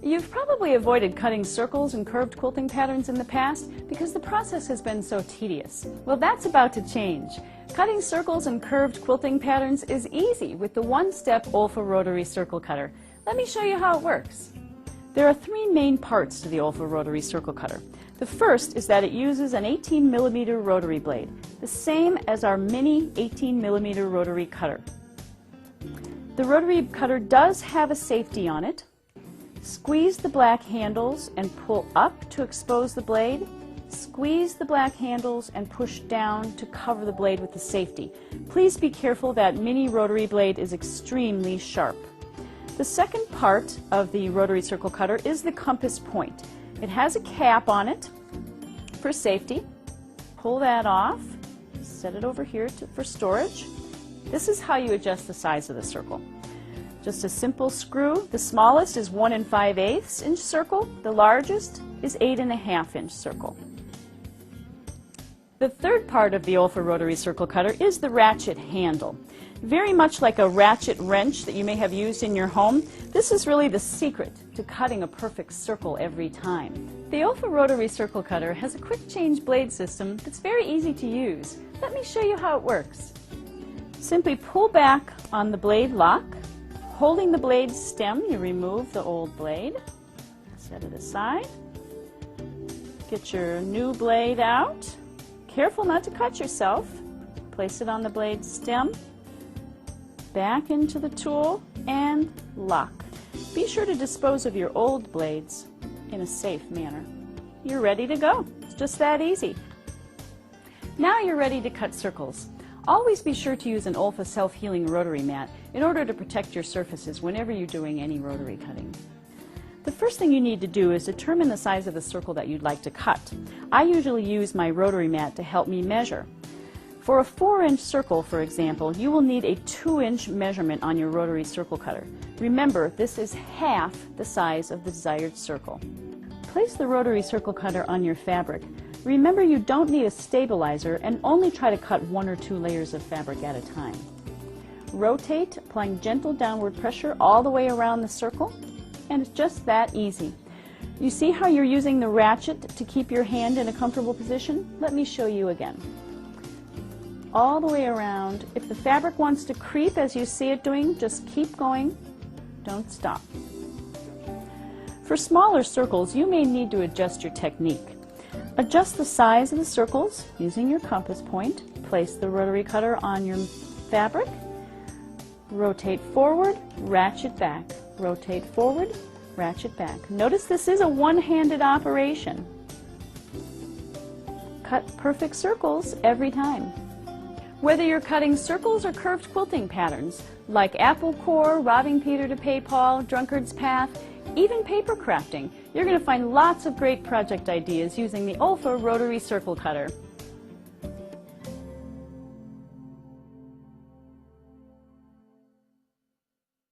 You've probably avoided cutting circles and curved quilting patterns in the past because the process has been so tedious. Well, that's about to change. Cutting circles and curved quilting patterns is easy with the one-step OLFA rotary circle cutter. Let me show you how it works. There are three main parts to the OLFA rotary circle cutter. The first is that it uses an 18mm rotary blade, the same as our mini 18mm rotary cutter. The rotary cutter does have a safety on it. Squeeze the black handles and pull up to expose the blade. Squeeze the black handles and push down to cover the blade with the safety. Please be careful, that mini rotary blade is extremely sharp. The second part of the rotary circle cutter is the compass point. It has a cap on it for safety. Pull that off, set it over here for storage. This is how you adjust the size of the circle. Just a simple screw. The smallest is 1 5/8 inch circle. The largest is 8 1/2 inch circle. The third part of the OLFA rotary circle cutter is the ratchet handle. Very much like a ratchet wrench that you may have used in your home, this is really the secret to cutting a perfect circle every time. The OLFA rotary circle cutter has a quick change blade system that's very easy to use. Let me show you how it works. Simply pull back on the blade lock. Holding the blade stem, you remove the old blade. Set it aside. Get your new blade out. Careful not to cut yourself. Place it on the blade stem. Back into the tool and lock. Be sure to dispose of your old blades in a safe manner. You're ready to go. It's just that easy. Now you're ready to cut circles. Always be sure to use an OLFA self-healing rotary mat in order to protect your surfaces whenever you're doing any rotary cutting. The first thing you need to do is determine the size of the circle that you'd like to cut. I usually use my rotary mat to help me measure. For a 4-inch circle, for example, you will need a 2-inch measurement on your rotary circle cutter. Remember, this is half the size of the desired circle. Place the rotary circle cutter on your fabric. Remember, you don't need a stabilizer and only try to cut 1 or 2 layers of fabric at a time. Rotate, applying gentle downward pressure all the way around the circle, and it's just that easy. You see how you're using the ratchet to keep your hand in a comfortable position? Let me show you again. All the way around. If the fabric wants to creep as you see it doing, just keep going. Don't stop. For smaller circles, you may need to adjust your technique. Adjust the size of the circles using your compass point. Place the rotary cutter on your fabric. Rotate forward, ratchet back. Rotate forward, ratchet back. Notice this is a one-handed operation. Cut perfect circles every time. Whether you're cutting circles or curved quilting patterns, like apple core, robbing Peter to pay Paul, drunkard's path, even paper crafting, you're going to find lots of great project ideas using the OLFA rotary circle cutter.